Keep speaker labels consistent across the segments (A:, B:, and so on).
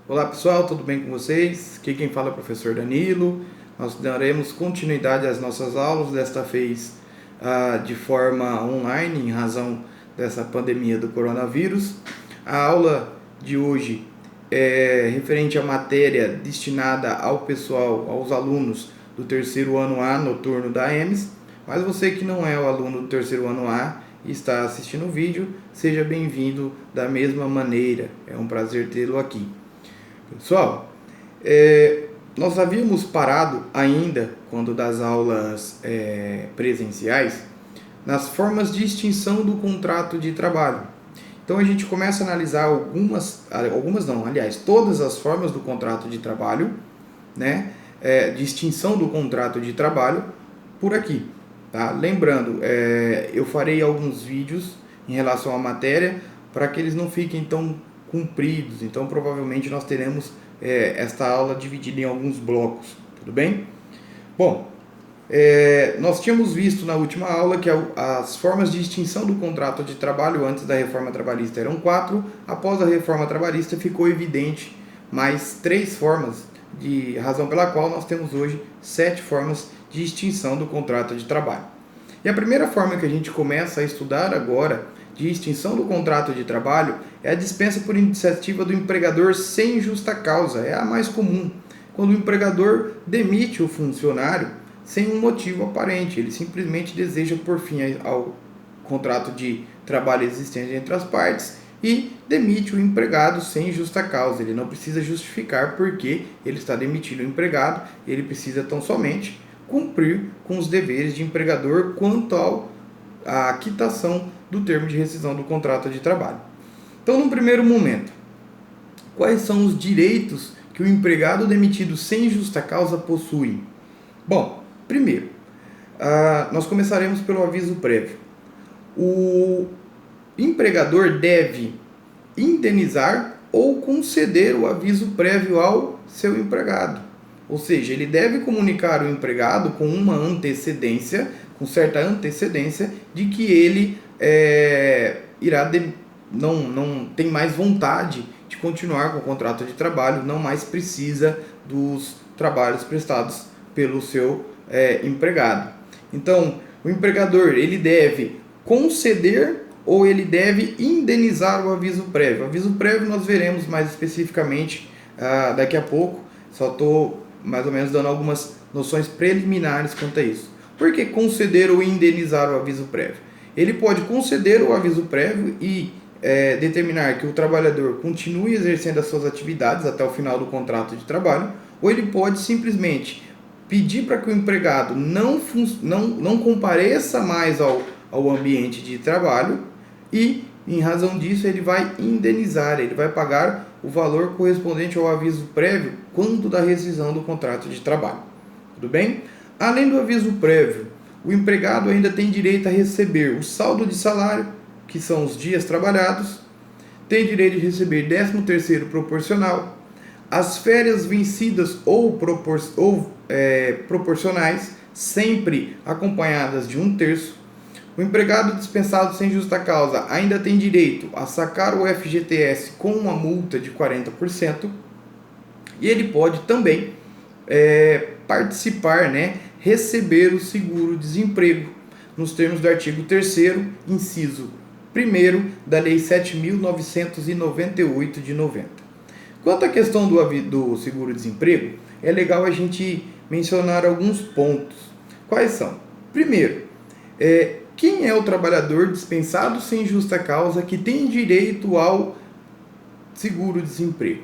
A: Olá pessoal, tudo bem com vocês? Aqui quem fala é o professor Danilo. Nós daremos continuidade às nossas aulas, desta vez de forma online, em razão dessa pandemia do coronavírus. A aula de hoje é referente à matéria destinada ao pessoal, aos alunos do terceiro ano A, noturno da EMS. Mas você que não é o aluno do terceiro ano A e está assistindo o vídeo, seja bem-vindo da mesma maneira. É um prazer tê-lo aqui. Pessoal, nós havíamos parado ainda, quando das aulas presenciais, nas formas de extinção do contrato de trabalho. Então a gente começa a analisar todas as formas do contrato de trabalho, né, de extinção do contrato de trabalho por aqui. Tá? Lembrando, eu farei alguns vídeos em relação à matéria para que eles não fiquem tão cumpridos, então provavelmente nós teremos esta aula dividida em alguns blocos, tudo bem? Bom, nós tínhamos visto na última aula que as formas de extinção do contrato de trabalho antes da reforma trabalhista eram 4, após a reforma trabalhista ficou evidente mais 3 formas, de razão pela qual nós temos hoje 7 formas de extinção do contrato de trabalho. E a primeira forma que a gente começa a estudar agora de extinção do contrato de trabalho é a dispensa por iniciativa do empregador sem justa causa. É a mais comum, quando o empregador demite o funcionário sem um motivo aparente. Ele simplesmente deseja pôr fim ao contrato de trabalho existente entre as partes e demite o empregado sem justa causa. Ele não precisa justificar por que ele está demitindo o empregado, ele precisa tão somente cumprir com os deveres de empregador quanto à quitação do termo de rescisão do contrato de trabalho. Então, no primeiro momento, quais são os direitos que o empregado demitido sem justa causa possui? Bom, primeiro, nós começaremos pelo aviso prévio. O empregador deve indenizar ou conceder o aviso prévio ao seu empregado. Ou seja, ele deve comunicar o empregado com uma antecedência, com certa antecedência, de que ele não tem mais vontade de continuar com o contrato de trabalho, não mais precisa dos trabalhos prestados pelo seu empregado. Então, o empregador ele deve conceder ou ele deve indenizar o aviso prévio. O aviso prévio nós veremos mais especificamente daqui a pouco, só estou mais ou menos dando algumas noções preliminares quanto a isso. Por que conceder ou indenizar o aviso prévio? Ele pode conceder o aviso prévio e determinar que o trabalhador continue exercendo as suas atividades até o final do contrato de trabalho, ou ele pode simplesmente pedir para que o empregado não compareça mais ao ambiente de trabalho e, em razão disso, ele vai indenizar, ele vai pagar o valor correspondente ao aviso prévio quando da rescisão do contrato de trabalho. Tudo bem? Além do aviso prévio, o empregado ainda tem direito a receber o saldo de salário, que são os dias trabalhados, tem direito de receber 13º proporcional, as férias vencidas ou proporcionais, sempre acompanhadas de 1/3. O empregado dispensado sem justa causa ainda tem direito a sacar o FGTS com uma multa de 40%, e ele pode também participar, receber o seguro-desemprego, nos termos do artigo 3º, inciso 1º da Lei 7.998 de 90. Quanto à questão do seguro-desemprego, é legal a gente mencionar alguns pontos. Quais são? Primeiro, quem é o trabalhador dispensado sem justa causa que tem direito ao seguro-desemprego?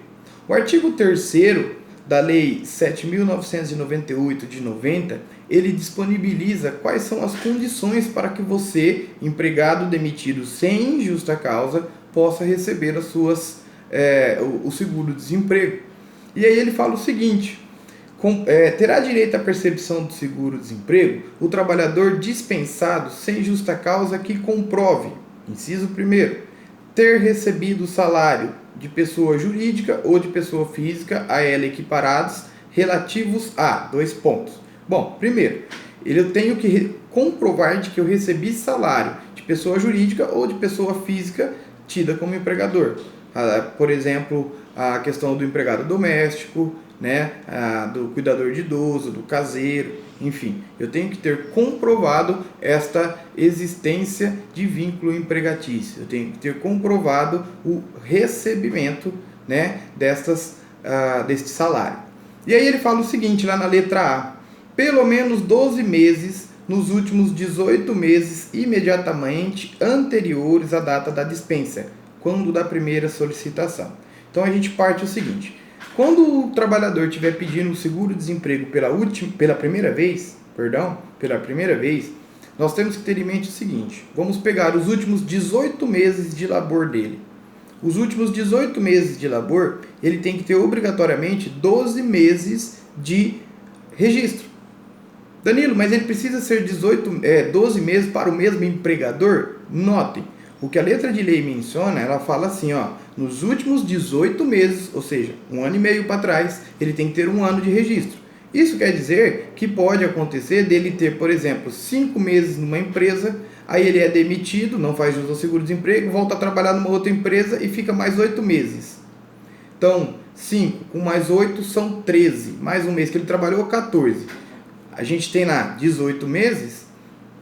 A: O artigo 3º da Lei 7.998 de 90, ele disponibiliza quais são as condições para que você, empregado demitido sem justa causa, possa receber o seguro-desemprego. E aí ele fala o seguinte: terá direito à percepção do seguro-desemprego o trabalhador dispensado sem justa causa que comprove, inciso 1º, ter recebido o salário de pessoa jurídica ou de pessoa física a ela equiparados relativos a 2 pontos. Bom, primeiro, eu tenho que comprovar de que eu recebi salário de pessoa jurídica ou de pessoa física tida como empregador. por exemplo, a questão do empregado doméstico, né, do cuidador de idoso, do caseiro, enfim, eu tenho que ter comprovado esta existência de vínculo empregatício, eu tenho que ter comprovado o recebimento, né, deste salário. E aí ele fala o seguinte, lá na letra A, pelo menos 12 meses nos últimos 18 meses imediatamente anteriores à data da dispensa, quando da primeira solicitação. Então a gente parte o seguinte, quando o trabalhador estiver pedindo o seguro-desemprego pela primeira vez, nós temos que ter em mente o seguinte, vamos pegar os últimos 18 meses de labor dele. Os últimos 18 meses de labor, ele tem que ter obrigatoriamente 12 meses de registro. Danilo, mas ele precisa ser 12 meses para o mesmo empregador? Notem, o que a letra de lei menciona, ela fala assim, ó, nos últimos 18 meses, ou seja, 1 ano e meio para trás, ele tem que ter 1 ano de registro. Isso quer dizer que pode acontecer dele ter, por exemplo, 5 meses numa empresa, aí ele é demitido, não faz jus ao seguro-desemprego, volta a trabalhar numa outra empresa e fica mais 8 meses. Então, 5 com mais 8 são 13, mais um mês que ele trabalhou, 14. A gente tem lá 18 meses,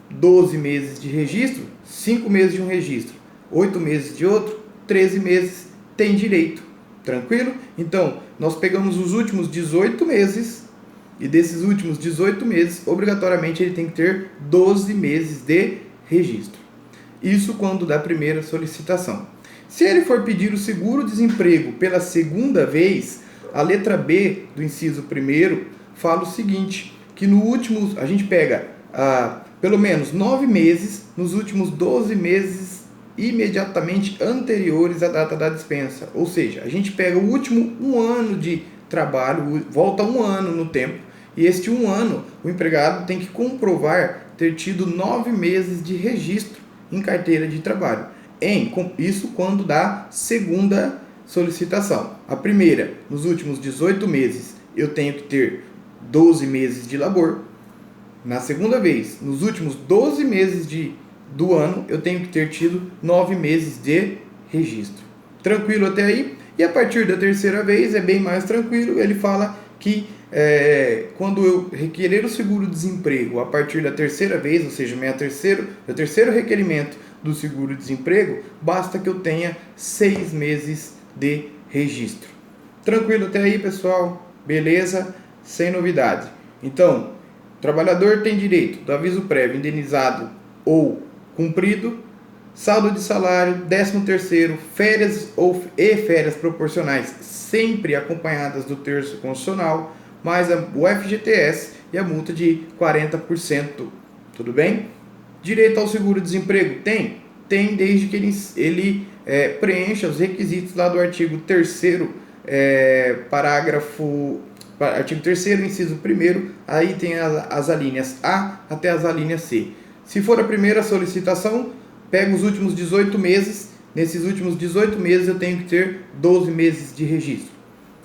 A: 12 meses de registro, 5 meses de um registro, 8 meses de outro, 13 meses tem direito. Tranquilo? Então, nós pegamos os últimos 18 meses e desses últimos 18 meses, obrigatoriamente ele tem que ter 12 meses de registro. Isso quando da primeira solicitação. Se ele for pedir o seguro-desemprego pela segunda vez, a letra B do inciso 1º fala o seguinte, que no último, a gente pega pelo menos 9 meses, nos últimos 12 meses imediatamente anteriores à data da dispensa. Ou seja, a gente pega o último 1 ano de trabalho, volta 1 ano no tempo, e este 1 ano o empregado tem que comprovar ter tido 9 meses de registro em carteira de trabalho. Isso quando da segunda solicitação. A primeira, nos últimos 18 meses, eu tenho que ter 12 meses de labor. Na segunda vez, nos últimos 12 meses do ano, eu tenho que ter tido 9 meses de registro. Tranquilo até aí? E a partir da terceira vez é bem mais tranquilo. Ele fala que quando eu requerer o seguro-desemprego a partir da terceira vez, ou seja, meu terceiro requerimento do seguro-desemprego, basta que eu tenha 6 meses de registro. Tranquilo até aí, pessoal? Beleza? Sem novidade. Então, o trabalhador tem direito do aviso prévio indenizado ou cumprido, saldo de salário, 13º, férias e férias proporcionais, sempre acompanhadas do terço constitucional, mais o FGTS e a multa de 40%. Tudo bem? Direito ao seguro-desemprego? Tem desde que ele preencha os requisitos lá do artigo 3º, artigo 3º, inciso 1º, aí tem as alíneas A até as alíneas C. Se for a primeira solicitação, pega os últimos 18 meses, nesses últimos 18 meses eu tenho que ter 12 meses de registro.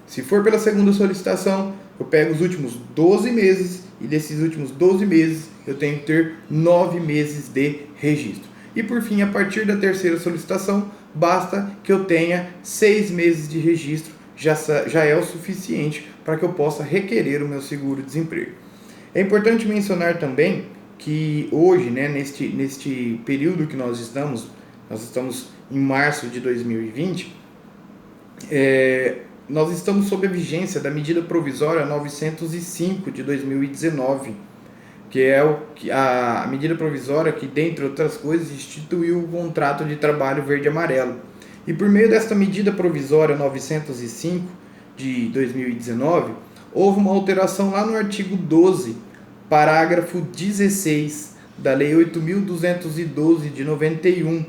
A: Se for pela segunda solicitação, eu pego os últimos 12 meses e desses últimos 12 meses eu tenho que ter 9 meses de registro. E por fim, a partir da terceira solicitação, basta que eu tenha 6 meses de registro, já é o suficiente para que eu possa requerer o meu seguro-desemprego. É importante mencionar também que hoje, né, neste período que nós estamos em março de 2020, nós estamos sob a vigência da medida provisória 905 de 2019, que é a medida provisória que, dentre outras coisas, instituiu o contrato de trabalho verde-amarelo. E por meio desta medida provisória 905 de 2019, houve uma alteração lá no artigo 12, parágrafo 16 da Lei 8.212 de 91.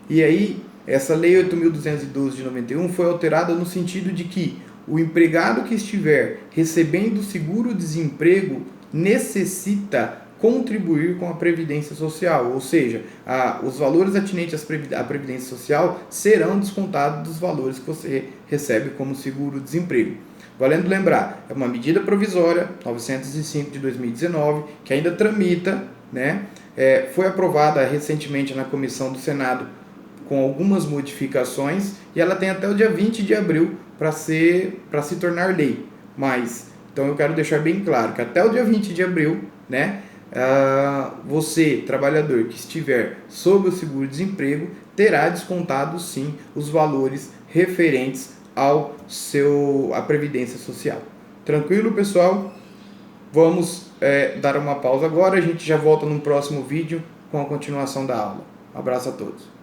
A: E aí, essa Lei 8.212 de 91 foi alterada no sentido de que o empregado que estiver recebendo seguro-desemprego necessita contribuir com a Previdência Social, ou seja, os valores atinentes à Previdência Social serão descontados dos valores que você recebe como seguro-desemprego. Valendo lembrar, é uma medida provisória, 905 de 2019, que ainda tramita, né? Foi aprovada recentemente na Comissão do Senado com algumas modificações, e ela tem até o dia 20 de abril para se tornar lei. Mas, então eu quero deixar bem claro que até o dia 20 de abril, né, você, trabalhador que estiver sob o seguro-desemprego, terá descontado sim os valores referentes à Previdência Social. Tranquilo, pessoal? Vamos dar uma pausa agora, a gente já volta no próximo vídeo com a continuação da aula. Um abraço a todos.